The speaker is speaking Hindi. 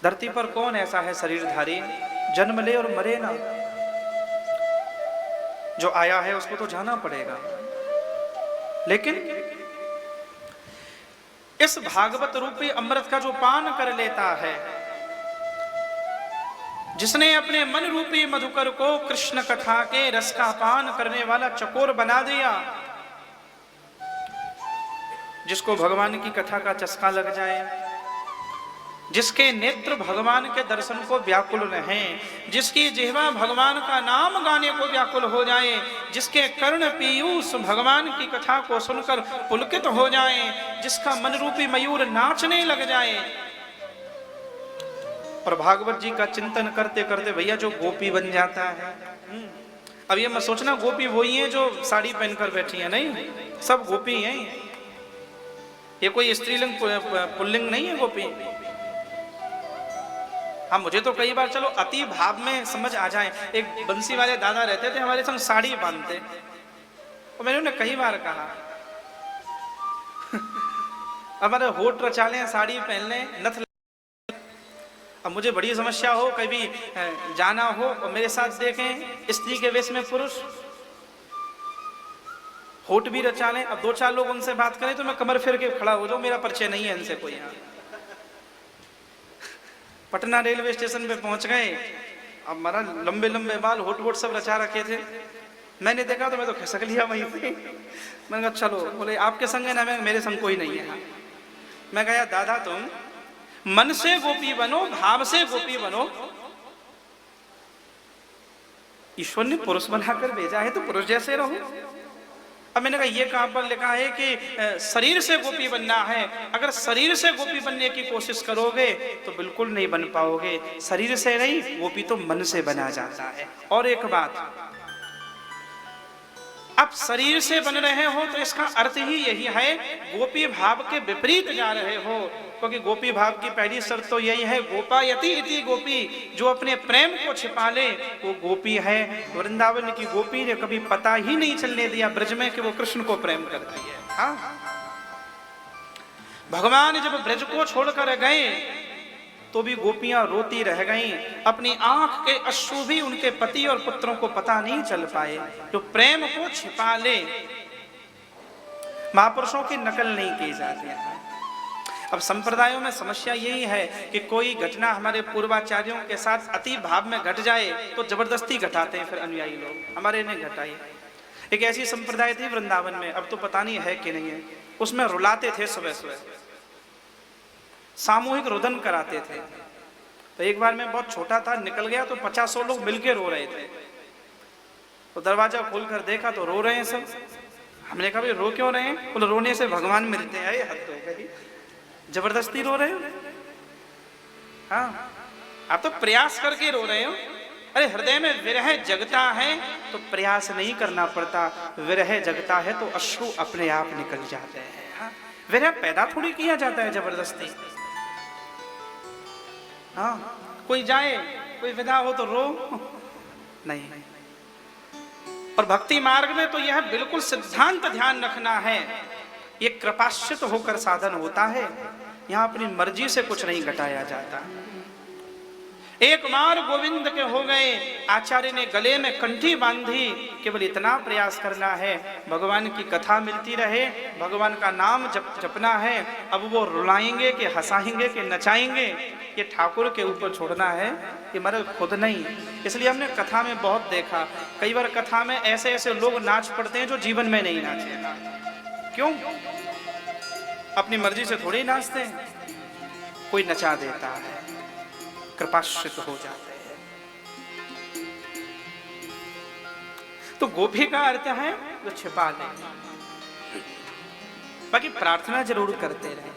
धरती पर कौन ऐसा है शरीरधारी, जन्म ले और मरे ना। जो आया है उसको तो जाना पड़ेगा। लेकिन इस भागवत रूपी अमृत का जो पान कर लेता है, जिसने अपने मन रूपी मधुकर को कृष्ण कथा के रस का पान करने वाला चकोर बना दिया, जिसको भगवान की कथा का चस्का लग जाए, जिसके नेत्र भगवान के दर्शन को व्याकुल रहें, जिसकी जिह्वा भगवान का नाम गाने को व्याकुल हो जाए, जिसके कर्ण पीयूष भगवान की कथा को सुनकर पुलकित हो जाए, जिसका मन रूपी मयूर नाचने लग जाए। और भागवत जी का चिंतन करते करते भैया जो गोपी बन जाता है। अब ये मत सोचना गोपी वही है जो साड़ी पहनकर बैठी है, नहीं, सब गोपी हैं। ये कोई स्त्रीलिंग पुल्लिंग नहीं है गोपी। हाँ, मुझे तो कई बार चलो अति भाव में समझ आ जाए। एक बंसी वाले दादा रहते थे हमारे संग, साड़ी बांधते, और मैंने उन्हें कई बार कहा हमारे होठ रचा लें, साड़ी पहन लें, नथ। अब मुझे बड़ी समस्या हो, कभी जाना हो और मेरे साथ देखें स्त्री के वेश में पुरुष, होठ भी रचा लें, अब 2-4 लोग उनसे बात करें तो मैं कमर फिर के खड़ा हो जाऊं, मेरा परिचय नहीं है इनसे कोई। यहाँ पटना रेलवे स्टेशन पे पहुंच गए, अब हमारा लंबे लंबे बाल, होठ वोट सब रचा रखे थे। मैंने देखा तो मैं तो खिसक लिया वहीं पे। मैंने कहा चलो, बोले आपके संग है ना, मेरे संग कोई नहीं है। मैं कहा दादा तुम मन से गोपी बनो, भाव से गोपी बनो। ईश्वर ने पुरुष बनाकर भेजा है तो पुरुष जैसे रहो। अब मैंने कहा ये कहां पर लिखा है कि शरीर से गोपी बनना है? अगर शरीर से गोपी बनने की कोशिश करोगे तो बिल्कुल नहीं बन पाओगे। शरीर से नहीं, गोपी तो मन से बना जाता है। और एक बात, अब शरीर से बन रहे हो तो इसका अर्थ ही यही है गोपी भाव के विपरीत जा रहे हो, क्योंकि गोपी भाव की पहली शर्त तो यही है गोपायति इति गोपी, जो अपने प्रेम को छिपा ले वो गोपी है। वृंदावन की गोपी ने कभी पता ही नहीं चलने दिया ब्रज में कि वो कृष्ण को प्रेम करती है। हाँ, भगवान जब ब्रज को छोड़कर गए तो भी गोपियां रोती रह गईं। अपनी आंख के अश्रु भी उनके पति और पुत्रों को पता नहीं चल पाए। जो प्रेम को छिपा ले, महापुरुषों की नकल नहीं की जाती है। अब संप्रदायों में समस्या यही है कि कोई घटना हमारे पूर्वाचार्यों के साथ अति भाव में घट जाए तो जबरदस्ती घटाते हैं फिर अनुयायी लोग। हमारे ने घटाई। एक ऐसी संप्रदाय थी वृंदावन में, अब तो पता नहीं है कि नहीं है, उसमें रुलाते थे सुबह सुबह, सामूहिक रुदन कराते थे। तो एक बार मैं बहुत छोटा था, निकल गया तो 50 लोग मिलकर रो रहे थे। तो दरवाजा खोलकर देखा तो रो रहे हैं सब। हमने कहा भाई रो क्यों रहे हैं? बोले रोने से भगवान मिलते हैं। हद हो गई, जबरदस्ती रो रहे हो? हाँ, आप तो प्रयास करके रो रहे हो। अरे हृदय में विरह जगता है तो प्रयास नहीं करना पड़ता, विरह जगता है तो अश्रु अपने आप निकल जाते हैं। हाँ, विरह पैदा थोड़ी किया जाता है जबरदस्ती। हाँ, कोई जाए, कोई विदा हो तो रो नहीं। और भक्ति मार्ग में तो यह बिल्कुल सिद्धांत ध्यान रखना है, ये कृपाश्रित होकर साधन होता है। यहां अपनी मर्जी से कुछ नहीं घटाया जाता। एक बार गोविंद के हो गए, आचार्य ने गले में कंठी बांधी, केवल इतना प्रयास करना है भगवान की कथा मिलती रहे, भगवान का नाम जपना है। अब वो रुलाएंगे कि हंसाएंगे कि नचाएंगे, ये ठाकुर के ऊपर छोड़ना है, ये हमारे खुद नहीं। इसलिए हमने कथा में बहुत देखा, कई बार कथा में ऐसे ऐसे लोग नाच पड़ते हैं जो जीवन में नहीं नाचे। क्यों? अपनी मर्जी से थोड़ी नाचते हैं, कोई नचा देता है, कृपाश्रित हो जाते हैं। तो गोपी का अर्थ है जो छिपा ले। बाकी प्रार्थना जरूर करते रहे।